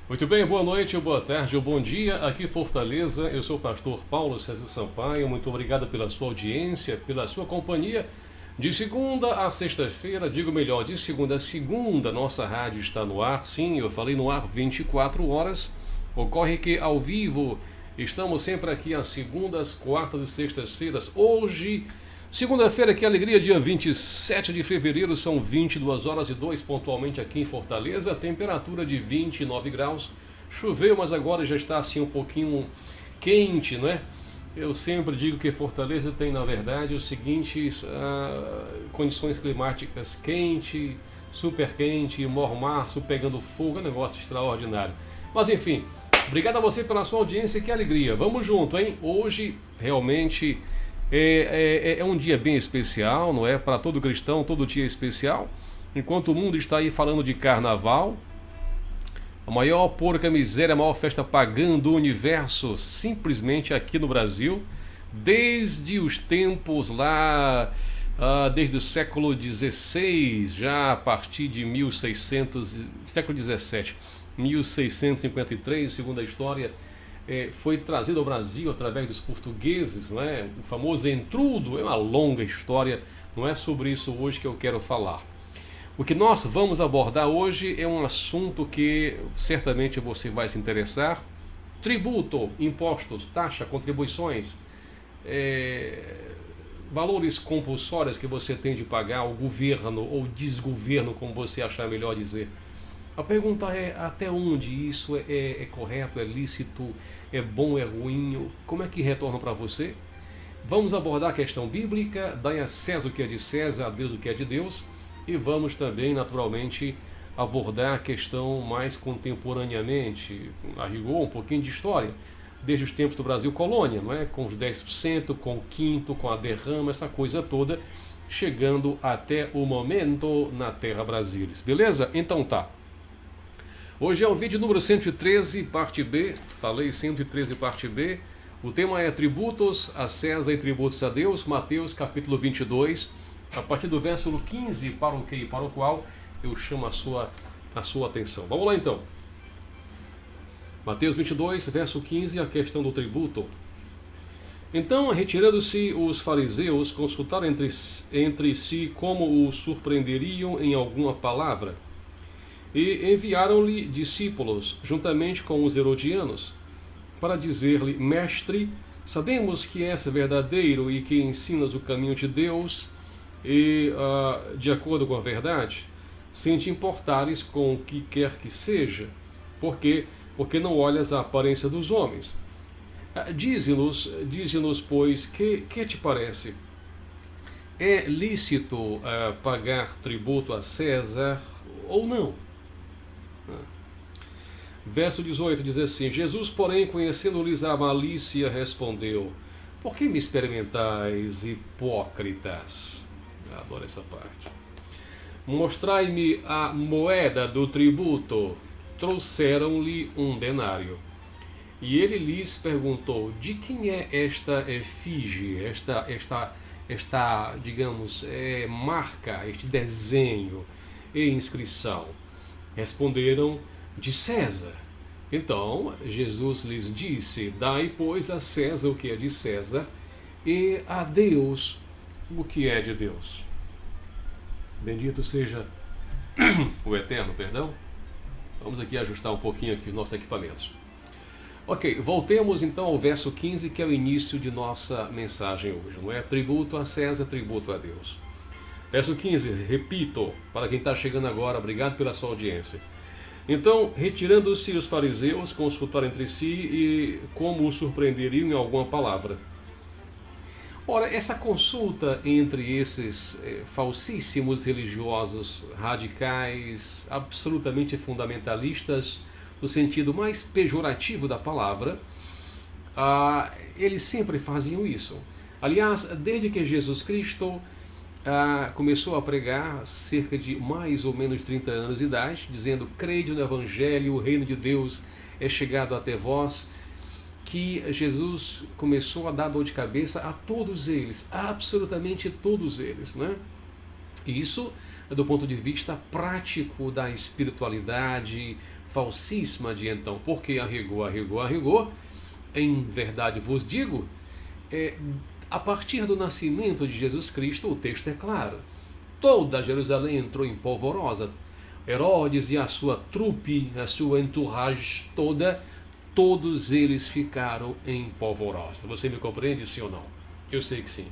Muito bem, boa noite, boa tarde ou bom dia. Aqui Fortaleza, eu sou o pastor Paulo César Sampaio. Muito obrigado pela sua audiência, pela sua companhia. De segunda a sexta-feira, digo melhor, de segunda a segunda, nossa rádio está no ar. Sim, eu falei no ar 24 horas. Ocorre que ao vivo estamos sempre aqui às segundas, quartas e sextas-feiras. Hoje, segunda-feira, que alegria, dia 27 de fevereiro, são 22 horas e 2 pontualmente aqui em Fortaleza, temperatura de 29 graus, choveu, mas agora já está assim um pouquinho quente, não é? Eu sempre digo que Fortaleza tem, na verdade, os seguintes condições climáticas: quente, super quente, mormaço, pegando fogo, é um negócio extraordinário. Mas enfim, obrigado a você pela sua audiência, que alegria. Vamos junto, hein? Hoje, realmente, é um dia bem especial, não é? Para todo cristão, todo dia é especial. Enquanto o mundo está aí falando de carnaval, a maior porca miséria, a maior festa pagã do universo, simplesmente aqui no Brasil, desde os tempos lá, desde o século XVI, já a partir de 1600, século XVII, 1653, segundo a história, foi trazido ao Brasil através dos portugueses, não é? O famoso entrudo, é uma longa história, não é sobre isso hoje que eu quero falar. O que nós vamos abordar hoje é um assunto que certamente você vai se interessar: tributo, impostos, taxa, contribuições, valores compulsórios que você tem de pagar ao governo ou desgoverno, como você achar melhor dizer. A pergunta é: até onde isso é correto, é lícito, é bom, é ruim? Como é que retorna para você? Vamos abordar a questão bíblica: dai a César o que é de César, a Deus o que é de Deus. E vamos também, naturalmente, abordar a questão mais contemporaneamente, a rigor, um pouquinho de história, desde os tempos do Brasil colônia, não é? Com os 10%, com o quinto, com a derrama, essa coisa toda, chegando até o momento na Terra Brasilis. Beleza? Então tá. Hoje é o vídeo número 113, parte B. Falei 113, parte B. O tema é tributos a César e tributos a Deus. Mateus, capítulo 22, a partir do verso 15, para o que e para o qual eu chamo a sua atenção. Vamos lá então. Mateus 22, verso 15, a questão do tributo. Então, retirando-se os fariseus, consultaram entre si como o surpreenderiam em alguma palavra. E enviaram-lhe discípulos, juntamente com os herodianos, para dizer-lhe: Mestre, sabemos que és verdadeiro e que ensinas o caminho de Deus, e de acordo com a verdade, sem te importares com o que quer que seja, porque não olhas a aparência dos homens. Dize-nos, pois, que te parece? É lícito pagar tributo a César ou não? Verso 18 diz assim: Jesus, porém, conhecendo-lhes a malícia, respondeu: Por que me experimentais, hipócritas? Adoro essa parte. Mostrai-me a moeda do tributo. Trouxeram-lhe um denário. E ele lhes perguntou: de quem é esta efígie, esta digamos, marca, este desenho e inscrição? Responderam: de César. Então Jesus lhes disse: dai, pois, a César o que é de César, e a Deus o que é de Deus. Bendito seja o Eterno, perdão. Vamos aqui ajustar um pouquinho aqui os nossos equipamentos. Ok, voltemos então ao verso 15, que é o início de nossa mensagem hoje, não é? Tributo a César, tributo a Deus. Verso 15, repito, para quem está chegando agora, obrigado pela sua audiência. Então, retirando-se os fariseus, consultaram entre si e como o surpreenderiam em alguma palavra. Ora, essa consulta entre esses falsíssimos religiosos radicais, absolutamente fundamentalistas, no sentido mais pejorativo da palavra, eles sempre faziam isso. Aliás, desde que Jesus Cristo começou a pregar, cerca de mais ou menos 30 anos de idade, dizendo: crede no Evangelho, o reino de Deus é chegado até vós, que Jesus começou a dar dor de cabeça a todos eles, absolutamente todos eles, né? Isso do ponto de vista prático da espiritualidade, falsíssima de então, porque a rigor, em verdade vos digo, a partir do nascimento de Jesus Cristo, o texto é claro, toda Jerusalém entrou em polvorosa. Herodes e a sua trupe, a sua entourage toda, todos eles ficaram em polvorosa. Você me compreende, sim ou não? Eu sei que sim.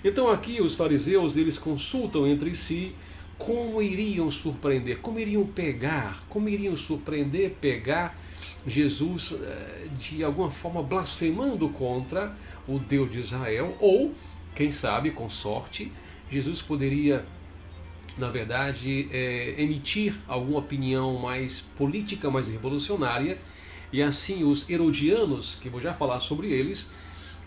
Então aqui os fariseus, eles consultam entre si como iriam surpreender, como iriam surpreender, pegar Jesus de alguma forma blasfemando contra o Deus de Israel, ou, quem sabe, com sorte, Jesus poderia, na verdade, emitir alguma opinião mais política, mais revolucionária, e assim os herodianos, que vou já falar sobre eles,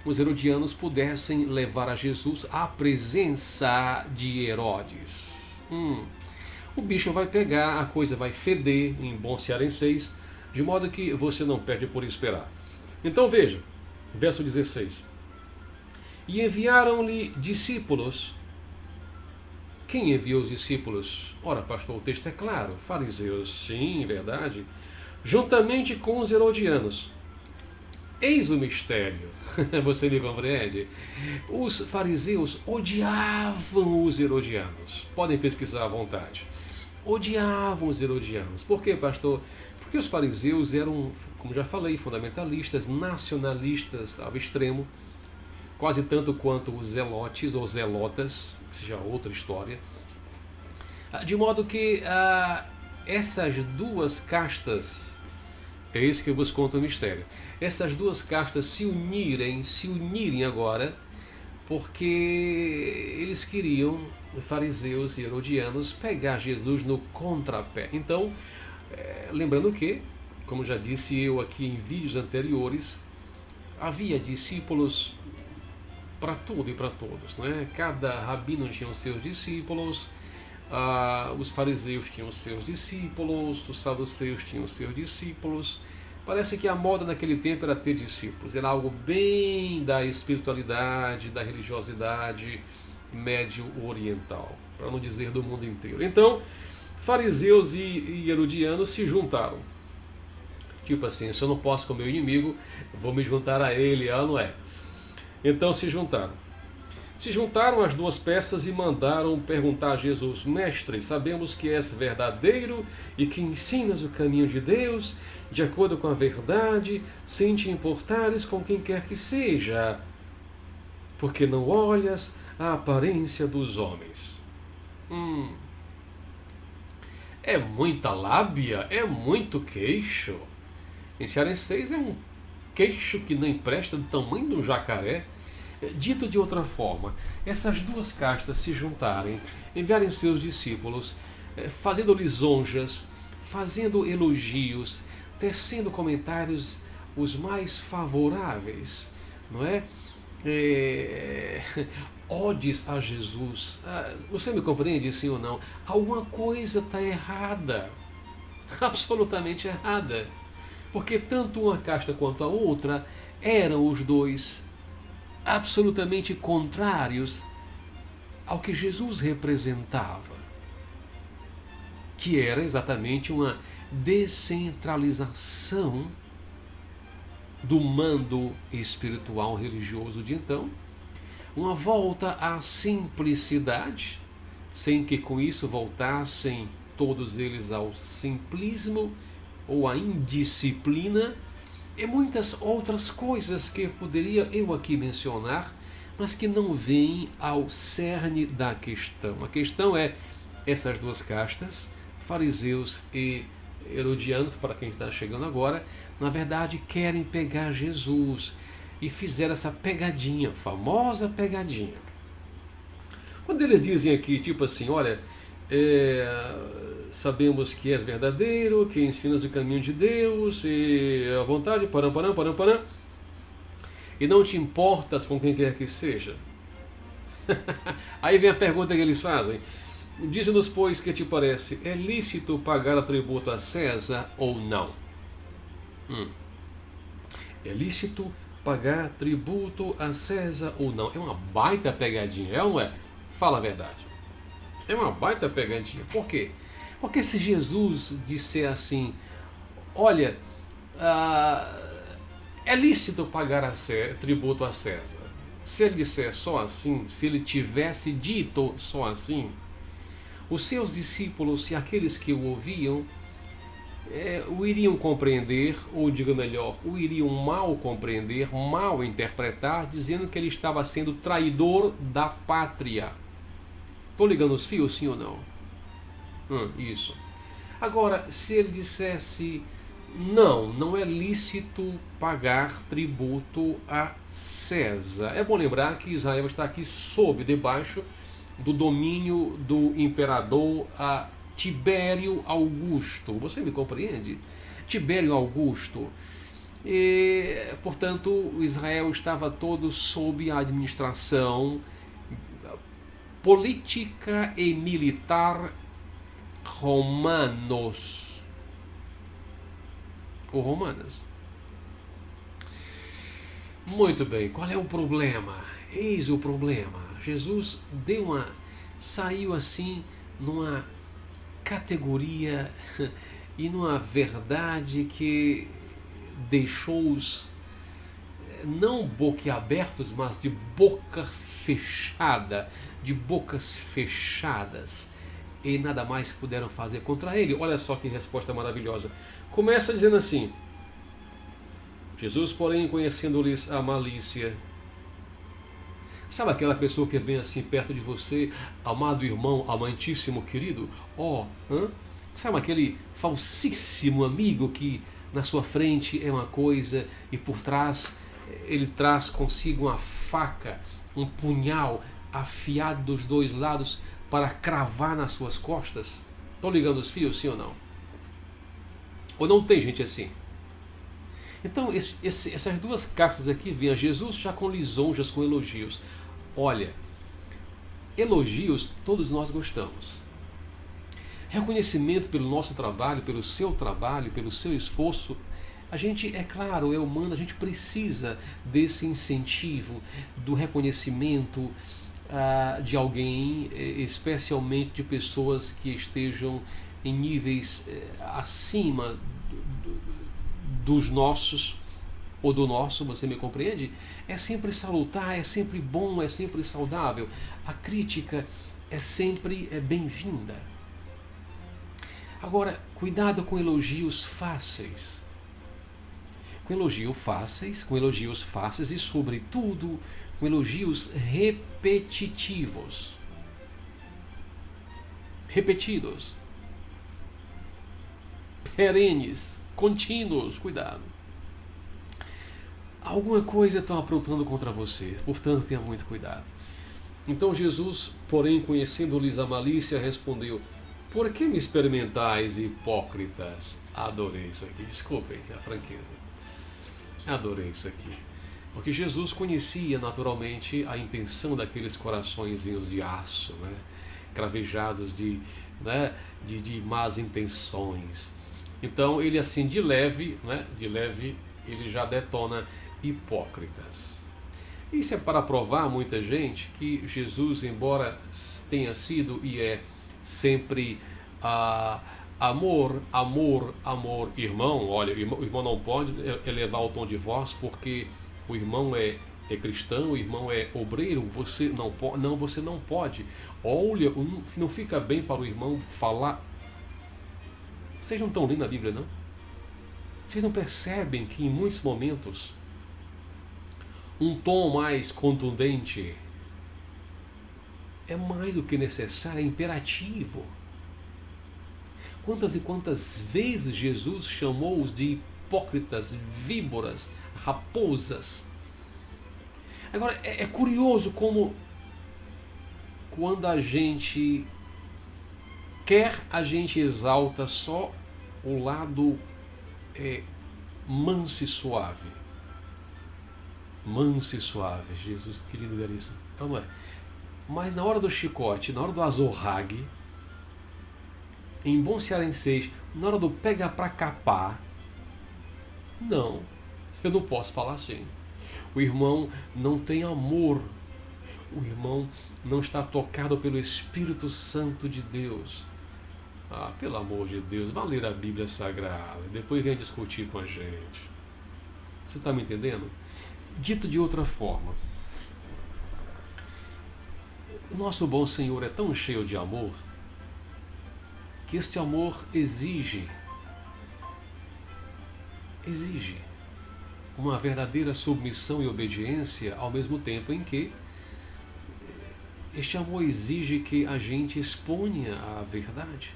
os herodianos pudessem levar a Jesus à presença de Herodes. O bicho vai pegar, a coisa vai feder, em bom cearenseis, de modo que você não perde por esperar. Então veja, verso 16. E enviaram-lhe discípulos. Quem enviou os discípulos? Ora, pastor, o texto é claro. Fariseus, sim, verdade. Juntamente com os herodianos. Eis o mistério. Você me compreende? Os fariseus odiavam os herodianos. Podem pesquisar à vontade. Odiavam os herodianos. Por quê, pastor? Porque os fariseus eram, como já falei, fundamentalistas, nacionalistas ao extremo, quase tanto quanto os zelotes ou zelotas, que seja outra história. De modo que essas duas castas, é isso que eu vos conto o mistério, essas duas castas se unirem agora, porque eles queriam, fariseus e herodianos, pegar Jesus no contrapé. Então, lembrando que, como já disse eu aqui em vídeos anteriores, havia discípulos para tudo e para todos, né? Cada rabino tinha os seus discípulos, os fariseus tinham os seus discípulos, os saduceus tinham os seus discípulos. Parece que a moda naquele tempo era ter discípulos, era algo bem da espiritualidade, da religiosidade médio-oriental, para não dizer do mundo inteiro. Então, fariseus e herodianos se juntaram. Tipo assim, se eu não posso com o meu inimigo, vou me juntar a ele, não é? Então se juntaram. Se juntaram as duas peças e mandaram perguntar a Jesus: Mestre, sabemos que és verdadeiro e que ensinas o caminho de Deus de acordo com a verdade, sem te importares com quem quer que seja, porque não olhas a aparência dos homens. É muita lábia, é muito queixo. Em cearenseis é um queixo que não empresta do tamanho de um jacaré. Dito de outra forma, essas duas castas se juntarem, enviarem seus discípulos, fazendo lisonjas, fazendo elogios, tecendo comentários os mais favoráveis, não é? Odes a Jesus. Você me compreende, sim ou não? Alguma coisa está errada, absolutamente errada, porque tanto uma casta quanto a outra eram os dois absolutamente contrários ao que Jesus representava, que era exatamente uma descentralização do mando espiritual religioso de então, uma volta à simplicidade, sem que com isso voltassem todos eles ao simplismo ou à indisciplina, e muitas outras coisas que poderia eu aqui mencionar, mas que não vêm ao cerne da questão. A questão é essas duas castas, fariseus e herodianos, para quem está chegando agora, na verdade querem pegar Jesus e fizeram essa pegadinha, famosa pegadinha. Quando eles dizem aqui, tipo assim, olha, sabemos que és verdadeiro, que ensinas o caminho de Deus, e à vontade, param, e não te importas com quem quer que seja. Aí vem a pergunta que eles fazem: dize-nos, pois, que te parece, é lícito pagar tributo a César ou não? É lícito pagar tributo a César ou não? É uma baita pegadinha, é ou não é? Fala a verdade. É uma baita pegadinha. Por quê? Porque se Jesus disser assim: olha, é lícito pagar tributo a César. Se ele disser só assim, se ele tivesse dito só assim, os seus discípulos e aqueles que o ouviam o iriam compreender, ou diga melhor, o iriam mal compreender, mal interpretar, dizendo que ele estava sendo traidor da pátria. Estou ligando os fios, sim ou não? Isso. Agora, se ele dissesse não é lícito pagar tributo a César. É bom lembrar que Israel está aqui debaixo do domínio do imperador Tibério Augusto. Você me compreende? Tibério Augusto. E, portanto, Israel estava todo sob a administração política e militar romanos ou romanas. Muito bem, qual é o problema? Eis o problema. Jesus saiu assim numa categoria e numa verdade que deixou-os não boquiabertos, mas de boca fechada, de bocas fechadas, e nada mais puderam fazer contra ele. Olha só que resposta maravilhosa. Começa dizendo assim: Jesus, porém, conhecendo-lhes a malícia. Sabe aquela pessoa que vem assim perto de você, amado irmão, amantíssimo querido? Sabe aquele falsíssimo amigo que na sua frente é uma coisa e por trás ele traz consigo uma faca, um punhal afiado dos dois lados para cravar nas suas costas? Estão ligando os fios, sim ou não? Ou não tem gente assim? Então, essas duas cartas aqui vêm a Jesus já com lisonjas, com elogios. Olha, elogios todos nós gostamos. Reconhecimento pelo nosso trabalho, pelo seu esforço. A gente, é claro, é humano, a gente precisa desse incentivo, do reconhecimento de alguém, especialmente de pessoas que estejam em níveis acima dos nossos, ou do nosso, você me compreende? É sempre salutar, é sempre bom, é sempre saudável. A crítica é sempre bem-vinda. Agora, cuidado com elogios fáceis. Com elogios fáceis e, sobretudo, com elogios repetitivos. Repetidos. Perenes, contínuos, cuidado. Alguma coisa estão aprontando contra você, portanto tenha muito cuidado. Então Jesus, porém, conhecendo-lhes a malícia, respondeu: por que me experimentais, hipócritas? Adorei isso aqui, desculpem a franqueza. Adorei isso aqui. Porque Jesus conhecia naturalmente a intenção daqueles coraçõezinhos de aço, cravejados de más intenções. Então ele assim de leve, ele já detona hipócritas. Isso é para provar muita gente que Jesus, embora tenha sido e é sempre amor, irmão. Olha, o irmão não pode elevar o tom de voz porque o irmão é cristão, o irmão é obreiro, você não pode. Olha, não fica bem para o irmão falar. Vocês não estão lendo a Bíblia, não? Vocês não percebem que em muitos momentos um tom mais contundente é mais do que necessário, é imperativo. Quantas e quantas vezes Jesus chamou-os de hipócritas, víboras, raposas. Agora, é curioso como quando a gente exalta só o lado manso e suave. Manso e suave, Jesus, que lindo era isso. Não é? Mas na hora do chicote, na hora do azorrague, em bom cearense, na hora do pega pra capar, não, eu não posso falar assim. O irmão não tem amor. O irmão não está tocado pelo Espírito Santo de Deus. Ah, pelo amor de Deus, vá ler a Bíblia Sagrada, depois venha discutir com a gente. Você está me entendendo? Dito de outra forma, o nosso bom Senhor é tão cheio de amor que este amor exige uma verdadeira submissão e obediência, ao mesmo tempo em que este amor exige que a gente exponha a verdade.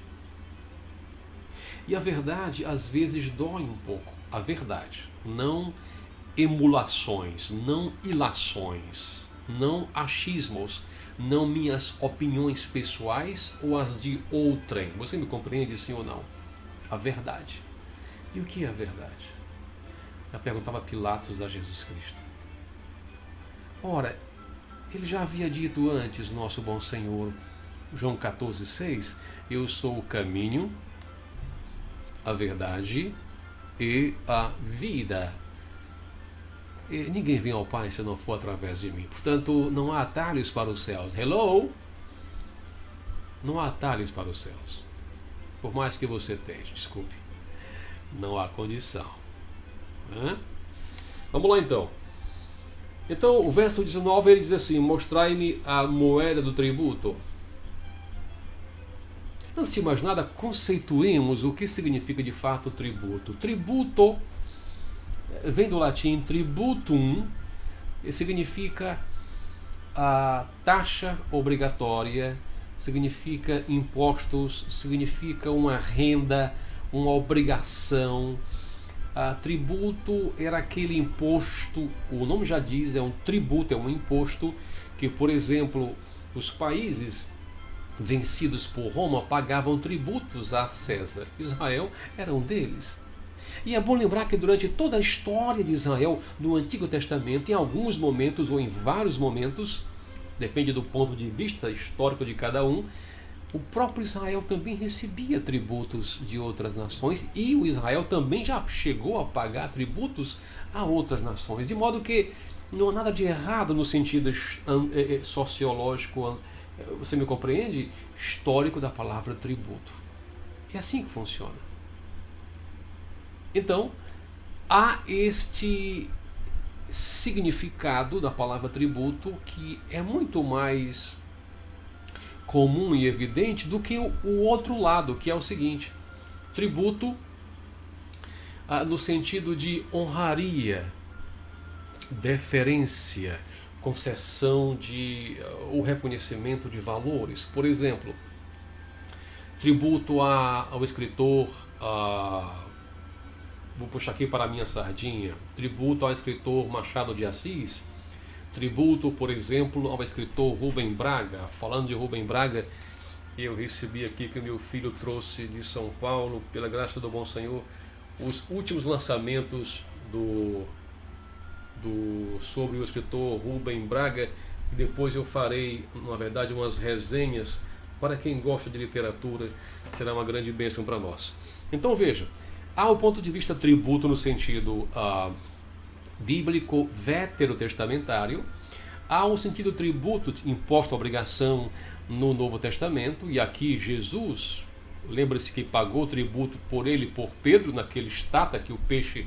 E a verdade às vezes dói um pouco. A verdade, não emulações, não ilações, não achismos, não minhas opiniões pessoais ou as de outrem. Você me compreende, sim ou não? A verdade. E o que é a verdade? Já perguntava Pilatos a Jesus Cristo. Ora, ele já havia dito antes, nosso bom Senhor, João 14,6, eu sou o caminho, a verdade e a vida. E ninguém vem ao Pai se não for através de mim. Portanto, não há atalhos para os céus. Hello? Não há atalhos para os céus. Por mais que você tente, desculpe. Não há condição. Vamos lá então. Então, o verso 19 ele diz assim: mostrai-me a moeda do tributo. Antes de mais nada, conceituemos o que significa de fato tributo. Tributo vem do latim tributum, e significa a taxa obrigatória, significa impostos, significa uma renda, uma obrigação. Tributo era aquele imposto, o nome já diz, é um tributo, é um imposto que, por exemplo, os países vencidos por Roma pagavam tributos a César. Israel era um deles. E é bom lembrar que durante toda a história de Israel, no Antigo Testamento, em alguns momentos ou em vários momentos, depende do ponto de vista histórico de cada um, o próprio Israel também recebia tributos de outras nações, e o Israel também já chegou a pagar tributos a outras nações, de modo que não há nada de errado no sentido sociológico, você me compreende? Histórico da palavra tributo. É assim que funciona. Então, há este significado da palavra tributo que é muito mais comum e evidente do que o outro lado, que é o seguinte: tributo no sentido de honraria, deferência, concessão de o reconhecimento de valores. Por exemplo, tributo ao escritor, vou puxar aqui para a minha sardinha, tributo ao escritor Machado de Assis, tributo, por exemplo, ao escritor Rubem Braga. Falando de Rubem Braga, eu recebi aqui que o meu filho trouxe de São Paulo, pela graça do bom Senhor, os últimos lançamentos sobre o escritor Rubem Braga, e depois eu farei, na verdade, umas resenhas para quem gosta de literatura, será uma grande bênção para nós. Então veja, há o ponto de vista tributo no sentido bíblico veterotestamentário, há um sentido tributo, imposto, obrigação no Novo Testamento, e aqui Jesus, lembre-se que pagou tributo por ele, por Pedro, naquele estátua que o peixe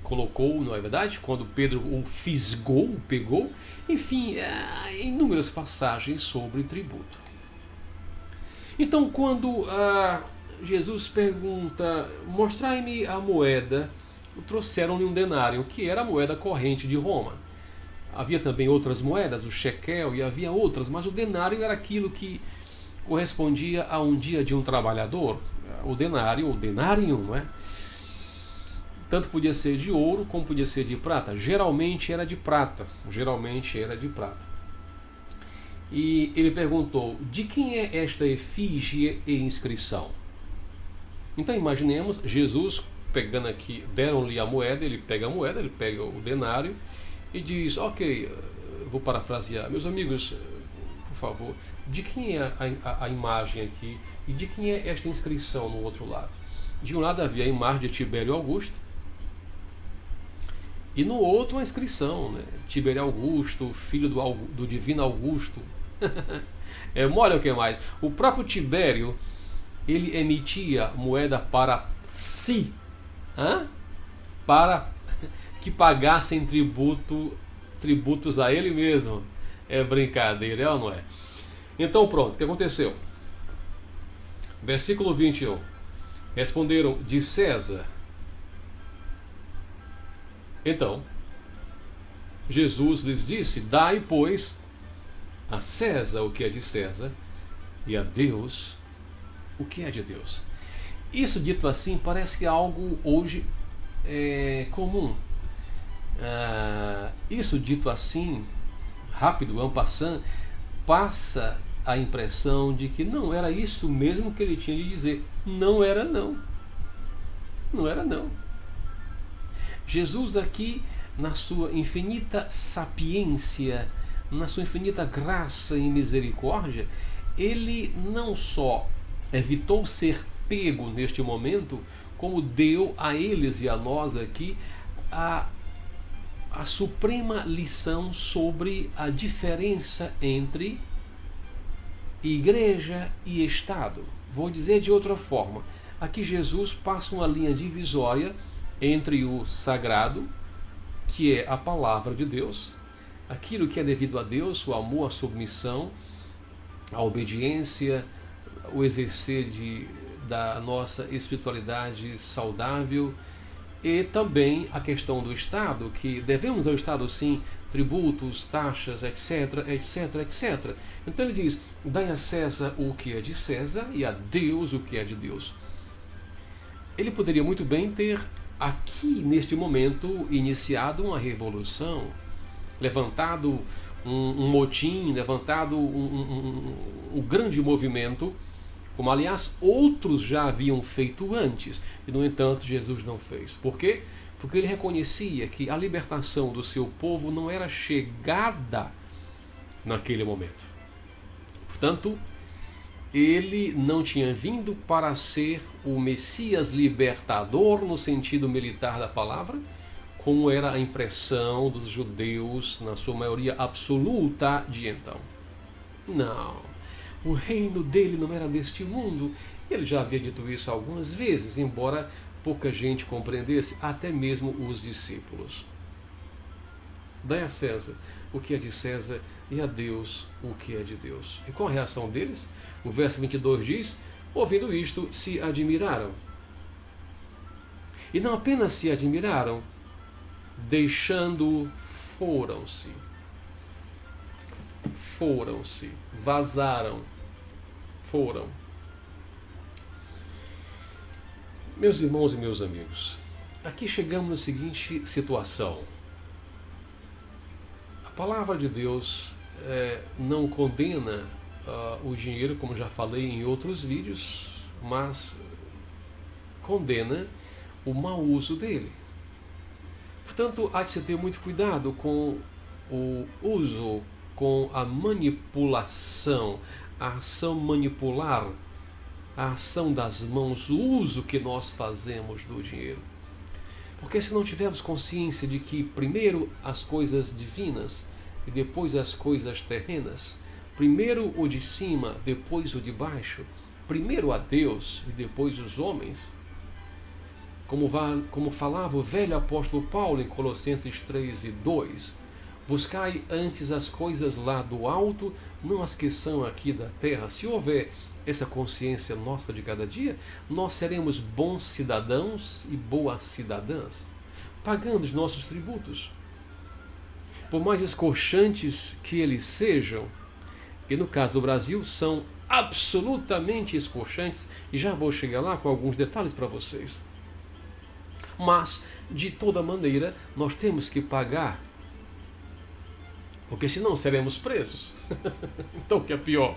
colocou, não é verdade? Quando Pedro o fisgou, o pegou. Enfim, inúmeras passagens sobre tributo. Então, quando Jesus pergunta, mostrai-me a moeda, trouxeram-lhe um denário, que era a moeda corrente de Roma. Havia também outras moedas, o shekel, e havia outras, mas o denário era aquilo que correspondia a um dia de um trabalhador. O denário, o denarium, não é? Tanto podia ser de ouro como podia ser de prata. Geralmente era de prata. E ele perguntou, de quem é esta efígie e inscrição? Então imaginemos, Jesus pegando aqui, deram-lhe a moeda, ele pega a moeda, ele pega o denário e diz, ok, vou parafrasear, meus amigos, por favor, de quem é a imagem aqui e de quem é esta inscrição no outro lado? De um lado havia a imagem de Tibério Augusto, e no outro a inscrição, né? Tibério Augusto, filho do divino Augusto. Olha o que mais. O próprio Tibério ele emitia moeda para si, para que pagassem tributos a ele mesmo. É brincadeira, é ou não é? Então pronto, o que aconteceu? Versículo 21. Responderam: de César. Então Jesus lhes disse: dai, pois, a César o que é de César, e a Deus o que é de Deus. Isso dito assim parece que é algo hoje comum. Isso dito assim, rápido, en passant, passa a impressão de que não era isso mesmo que ele tinha de dizer. Não era não. Não era não. Jesus aqui, na sua infinita sapiência, na sua infinita graça e misericórdia, ele não só evitou ser pego neste momento, como deu a eles e a nós aqui a suprema lição sobre a diferença entre igreja e Estado. Vou dizer de outra forma. Aqui Jesus passa uma linha divisória entre o sagrado, que é a palavra de Deus, aquilo que é devido a Deus, o amor, a submissão, a obediência, o exercer da nossa espiritualidade saudável, e também a questão do Estado, que devemos ao Estado sim tributos, taxas, etc, etc, etc. Então ele diz: dai a César o que é de César e a Deus o que é de Deus. Ele poderia muito bem ter aqui neste momento iniciado uma revolução, levantado um motim, levantado um grande movimento, como aliás outros já haviam feito antes, e no entanto Jesus não fez. Por quê? Porque ele reconhecia que a libertação do seu povo não era chegada naquele momento. Portanto, ele não tinha vindo para ser o Messias libertador no sentido militar da palavra, como era a impressão dos judeus, na sua maioria absoluta, de então. Não. O reino dele não era deste mundo. Ele já havia dito isso algumas vezes, embora pouca gente compreendesse, até mesmo os discípulos. Dai a César o que é de César e a Deus o que é de Deus. E qual a reação deles? O verso 22 diz: ouvindo isto, se admiraram. E não apenas se admiraram, deixando, foram-se. Foram-se, vazaram, foram. Meus irmãos e meus amigos, aqui chegamos na seguinte situação. A palavra de Deus não condena o dinheiro, como já falei em outros vídeos, mas condena o mau uso dele. Portanto, há de se ter muito cuidado com o uso, com a manipulação, a ação manipular, a ação das mãos, o uso que nós fazemos do dinheiro. Porque se não tivermos consciência de que primeiro as coisas divinas e depois as coisas terrenas, primeiro o de cima, depois o de baixo, primeiro a Deus e depois os homens, como falava o velho apóstolo Paulo em Colossenses 3:2, buscai antes as coisas lá do alto, não as que são aqui da terra. Se houver essa consciência nossa de cada dia, nós seremos bons cidadãos e boas cidadãs, pagando os nossos tributos. Por mais escorchantes que eles sejam, e no caso do Brasil são absolutamente escorchantes, e já vou chegar lá com alguns detalhes para vocês. Mas, de toda maneira, nós temos que pagar, porque senão seremos presos. Então, o que é pior?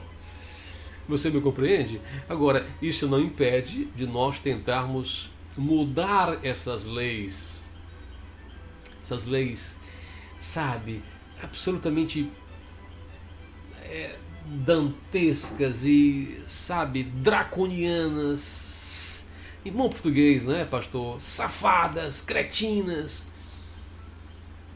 Você me compreende? Agora, isso não impede de nós tentarmos mudar essas leis, sabe, absolutamente dantescas e, sabe, draconianas, em bom português, né, pastor? Safadas, cretinas,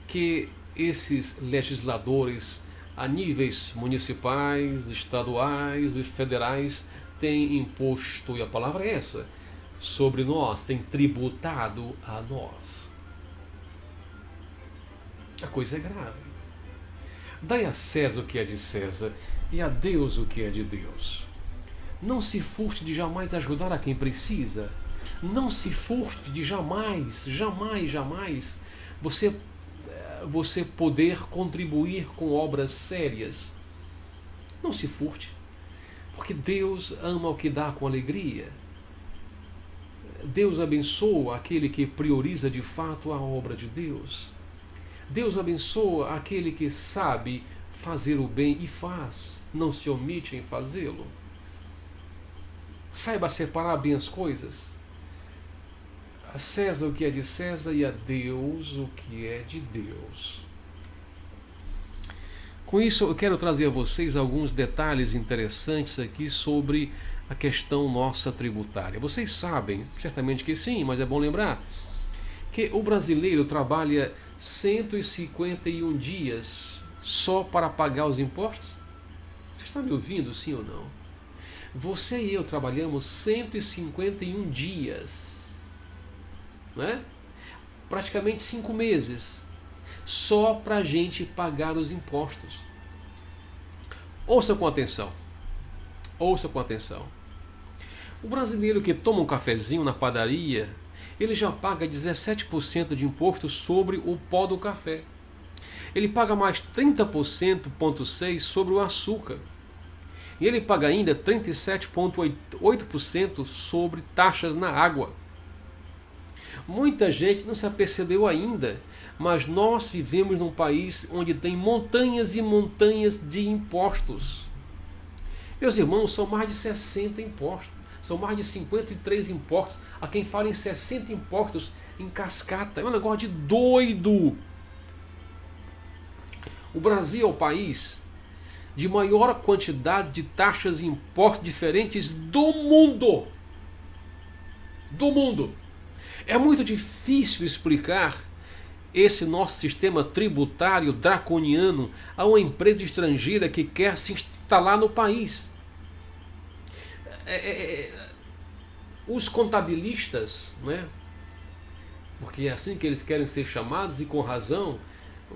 que esses legisladores a níveis municipais, estaduais e federais tem imposto, e a palavra é essa, sobre nós, tem tributado a nós. A coisa é grave. Dai a César o que é de César e a Deus o que é de Deus. Não se furte de jamais ajudar a quem precisa. Não se furte de jamais você poder contribuir com obras sérias. Não se furte, porque Deus ama o que dá com alegria. Deus abençoa aquele que prioriza de fato a obra de Deus. Deus abençoa aquele que sabe fazer o bem e faz, não se omite em fazê-lo. Saiba separar bem as coisas. A César o que é de César e a Deus o que é de Deus. Com isso, eu quero trazer a vocês alguns detalhes interessantes aqui sobre a questão nossa tributária. Vocês sabem, certamente que sim, mas é bom lembrar, que o brasileiro trabalha 151 dias só para pagar os impostos? Você está me ouvindo, sim ou não? Você e eu trabalhamos 151 dias, né? Praticamente 5 meses, só para a gente pagar os impostos. Ouça com atenção. Ouça com atenção. O brasileiro que toma um cafezinho na padaria, ele já paga 17% de imposto sobre o pó do café. Ele paga mais 30,6% sobre o açúcar. E ele paga ainda 37,8% sobre taxas na água. Muita gente não se apercebeu ainda, mas nós vivemos num país onde tem montanhas e montanhas de impostos. Meus irmãos, são mais de 60 impostos. São mais de 53 impostos. Há quem fala em 60 impostos em cascata. É um negócio de doido. O Brasil é o país de maior quantidade de taxas e impostos diferentes do mundo. Do mundo. É muito difícil explicar esse nosso sistema tributário draconiano a uma empresa estrangeira que quer se instalar no país. Os contabilistas, né? Porque é assim que eles querem ser chamados, e com razão,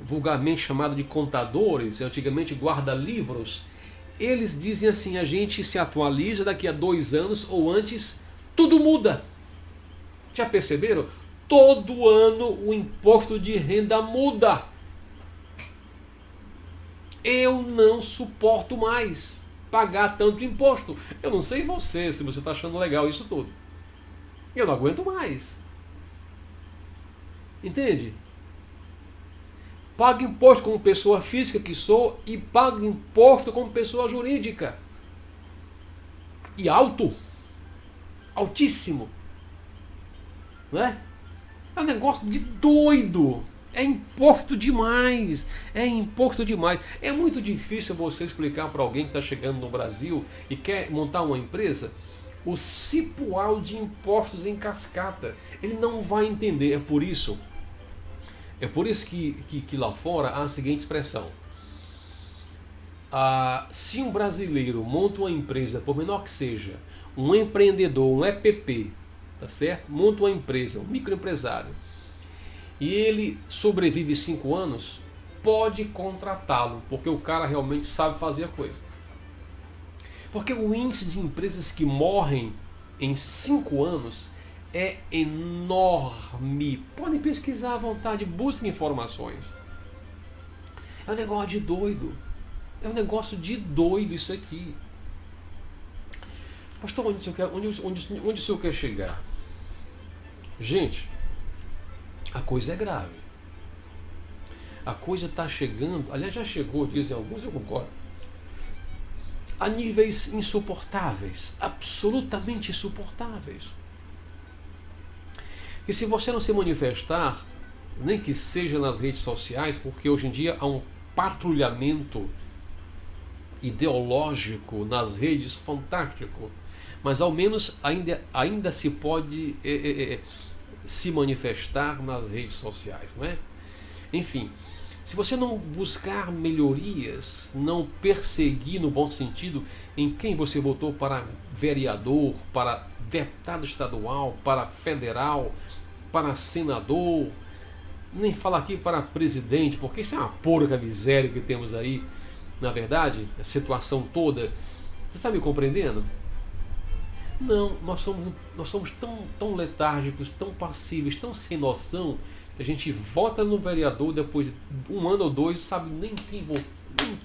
vulgarmente chamado de contadores, antigamente guarda-livros, eles dizem assim: a gente se atualiza daqui a 2 anos ou antes, tudo muda. Já perceberam? Todo ano o imposto de renda muda. Eu não suporto mais pagar tanto imposto. Eu não sei você, se você está achando legal isso tudo. Eu não aguento mais. Entende? Pago imposto como pessoa física que sou e pago imposto como pessoa jurídica. E alto. Altíssimo. Não é? É um negócio de doido. É imposto demais. É imposto demais. É muito difícil você explicar para alguém que está chegando no Brasil e quer montar uma empresa o cipual de impostos em cascata. Ele não vai entender. É por isso que lá fora há a seguinte expressão. Se um brasileiro monta uma empresa, por menor que seja, um empreendedor, um EPP, tá certo? Monta uma empresa, um microempresário, e ele sobrevive 5 anos, pode contratá-lo, porque o cara realmente sabe fazer a coisa. Porque o índice de empresas que morrem em 5 anos é enorme. Podem pesquisar à vontade, busquem informações. É um negócio de doido. É um negócio de doido isso aqui. Pastor, onde o senhor quer chegar? Gente, a coisa é grave. A coisa está chegando, aliás já chegou, dizem alguns, eu concordo, a níveis insuportáveis, absolutamente insuportáveis. E se você não se manifestar, nem que seja nas redes sociais, porque hoje em dia há um patrulhamento ideológico nas redes fantástico, mas ao menos ainda se pode se manifestar nas redes sociais, não é? Enfim, Se você não buscar melhorias, não perseguir no bom sentido em quem você votou para vereador, para deputado estadual, para federal, para senador, nem falar aqui para presidente, porque isso é uma porca miséria que temos aí, na verdade, a situação toda. Você está me compreendendo? Não, nós somos tão letárgicos, tão passíveis, tão sem noção, que a gente vota no vereador depois de um ano ou dois, sabe nem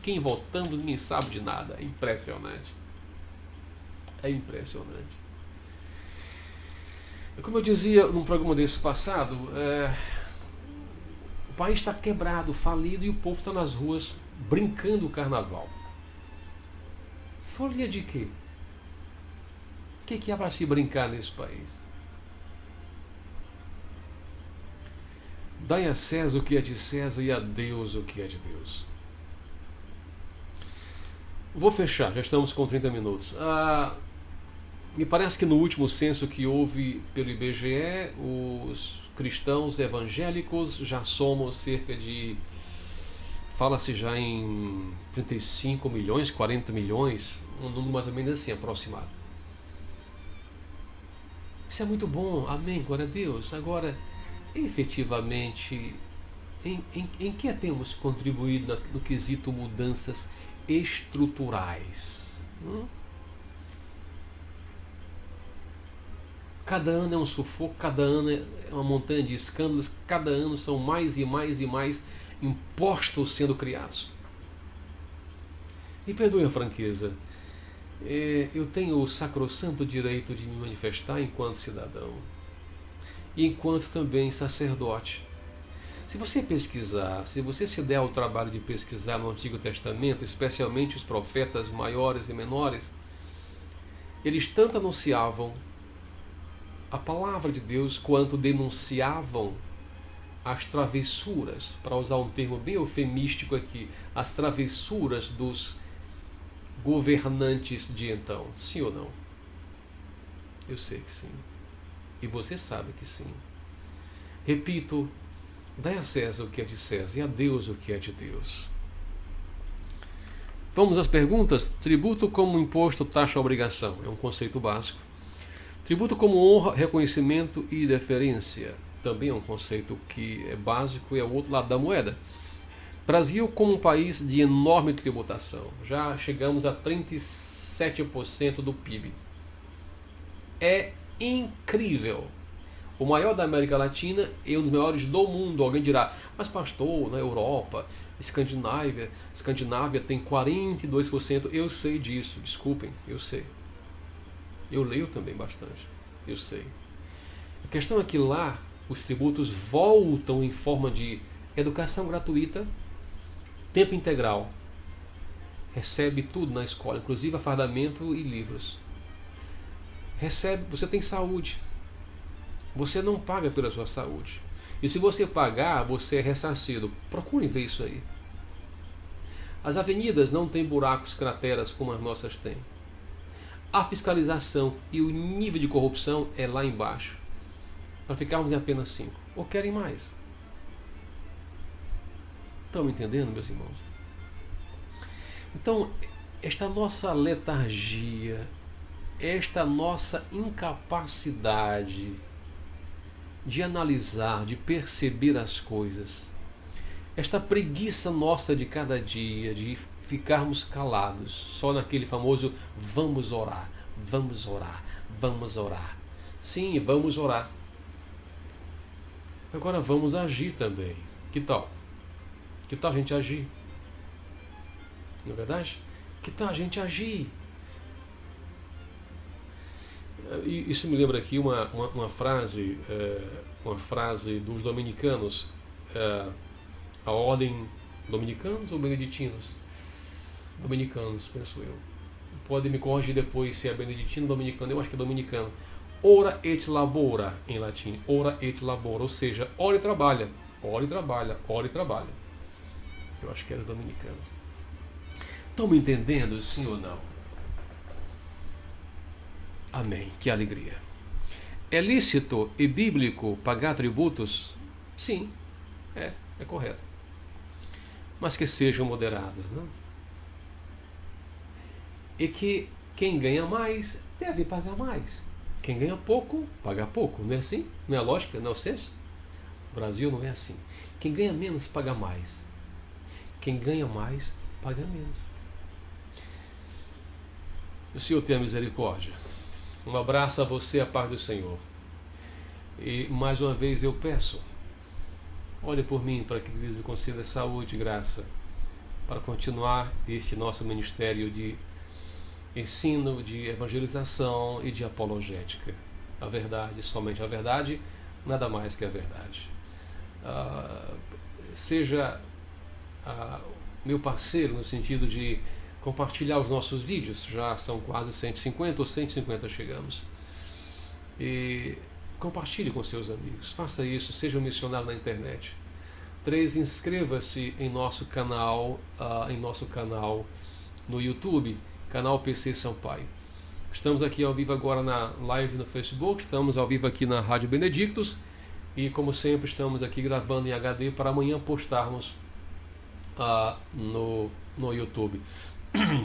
quem votando, nem sabe de nada. É impressionante. É impressionante. Como eu dizia num programa desse passado, o país está quebrado, falido, e o povo está nas ruas brincando o carnaval. Folia de quê? O que há para se brincar nesse país? Dai a César o que é de César e a Deus o que é de Deus. Vou fechar, já estamos com 30 minutos. Me parece que no último censo que houve pelo IBGE, os cristãos evangélicos já somos cerca de... Fala-se já em 35 milhões, 40 milhões, um número mais ou menos assim, aproximado. Isso é muito bom, amém, glória a Deus. Agora, efetivamente, em que temos contribuído no quesito mudanças estruturais? Cada ano é um sufoco, cada ano é uma montanha de escândalos, cada ano são mais e mais e mais impostos sendo criados. Me perdoe a franqueza, eu tenho o sacrossanto direito de me manifestar enquanto cidadão e enquanto também sacerdote. Se você pesquisar, se você se der ao trabalho de pesquisar no Antigo Testamento, especialmente os profetas maiores e menores, eles tanto anunciavam a palavra de Deus quanto denunciavam as travessuras, para usar um termo bem eufemístico aqui, as travessuras dos governantes de então. Sim ou não? Eu sei que sim. E você sabe que sim. Repito, dai a César o que é de César e a Deus o que é de Deus. Vamos às perguntas. Tributo como imposto, taxa, obrigação. É um conceito básico. Tributo como honra, reconhecimento e deferência. Também é um conceito que é básico e é o outro lado da moeda. Brasil como um país de enorme tributação. Já chegamos a 37% do PIB. É incrível. O maior da América Latina e um dos maiores do mundo. Alguém dirá, mas pastor, na Europa, Escandinávia tem 42%. Eu sei disso, desculpem, eu sei. Eu leio também bastante, eu sei. A questão é que lá os tributos voltam em forma de educação gratuita, tempo integral. Recebe tudo na escola, inclusive afardamento e livros. Recebe, você tem saúde. Você não paga pela sua saúde. E se você pagar, você é ressarcido. Procurem ver isso aí. As avenidas não têm buracos, crateras como as nossas têm. A fiscalização e o nível de corrupção é lá embaixo. Para ficarmos em apenas 5. Ou querem mais? Estão me entendendo, meus irmãos? Então, esta nossa letargia, esta nossa incapacidade de analisar, de perceber as coisas, esta preguiça nossa de cada dia, de ficarmos calados, só naquele famoso vamos orar, vamos orar, vamos orar. Sim, vamos orar. Agora vamos agir também. Que tal? Que tal a gente agir? Não é verdade? Que tal a gente agir? Isso me lembra aqui uma frase dos dominicanos, a ordem dominicanos ou beneditinos? Dominicanos, penso eu. Pode me corrigir depois se é beneditino ou dominicano, eu acho que é dominicano. Ora et labora, em latim, ora et labora, ou seja, ora e trabalha, ora e trabalha, ora e trabalha. Eu acho que era dominicano. Estão me entendendo, sim ou não? Amém, que alegria. É lícito e bíblico pagar tributos? Sim, é correto. mas que sejam moderados, né? E que quem ganha mais deve pagar mais. Quem ganha pouco, paga pouco. Não é assim? Não é a lógica? Não é o senso? O Brasil não é assim. Quem ganha menos, paga mais. Quem ganha mais, paga menos. O Senhor tenha misericórdia. Um abraço a você, a paz do Senhor. E mais uma vez eu peço, olhe por mim para que Deus me conceda saúde e graça para continuar este nosso ministério de ensino, de evangelização e de apologética. A verdade, somente a verdade, nada mais que a verdade. Seja meu parceiro no sentido de compartilhar os nossos vídeos, já são quase 150 ou 150 chegamos. E compartilhe com seus amigos, faça isso, seja um missionário na internet. 3. Inscreva-se em nosso canal no YouTube, canal PC Sampaio. Estamos aqui ao vivo agora na live no Facebook, estamos ao vivo aqui na Rádio Benedictus e, como sempre, estamos aqui gravando em HD para amanhã postarmos no YouTube.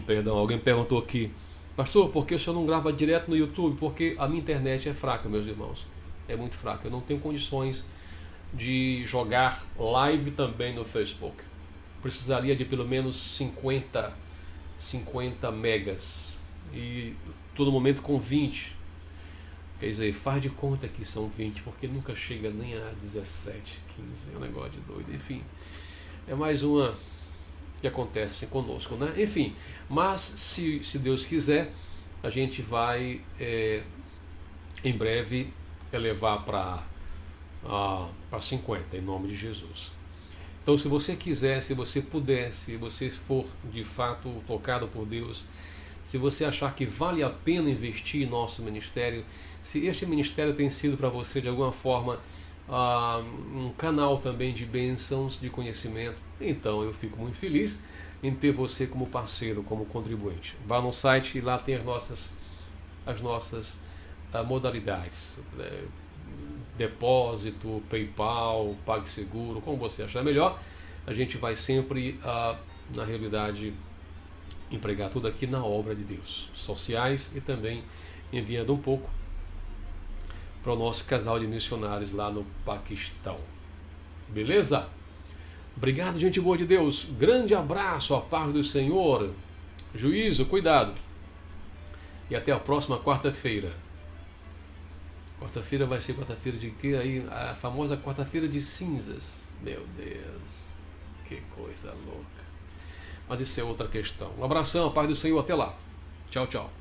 Perdão, alguém perguntou aqui, pastor, por que o senhor não grava direto no YouTube? Porque a minha internet é fraca, meus irmãos, é muito fraca, eu não tenho condições de jogar live também no Facebook. Precisaria de pelo menos 50 megas e todo momento com 20. Quer dizer, faz de conta que são 20, porque nunca chega nem a 17, 15, é um negócio de doido. Enfim, é mais uma que acontece conosco, né? Enfim, mas se Deus quiser, a gente vai em breve elevar para 50, em nome de Jesus. Então, se você quiser, se você puder, se você for de fato tocado por Deus, se você achar que vale a pena investir em nosso ministério, se este ministério tem sido para você de alguma forma um canal também de bênçãos, de conhecimento, então eu fico muito feliz em ter você como parceiro, como contribuinte. Vá no site e lá tem as nossas modalidades. Depósito, PayPal, PagSeguro, como você achar melhor. A gente vai sempre, na realidade, empregar tudo aqui na obra de Deus, sociais e também enviando um pouco para o nosso casal de missionários lá no Paquistão. Beleza? Obrigado, gente boa de Deus. Grande abraço, a paz do Senhor. Juízo, cuidado. E até a próxima quarta-feira. Quarta-feira vai ser quarta-feira de quê? Aí, a famosa quarta-feira de cinzas. Meu Deus, que coisa louca. Mas isso é outra questão. Um abração, paz do Senhor, até lá. Tchau, tchau.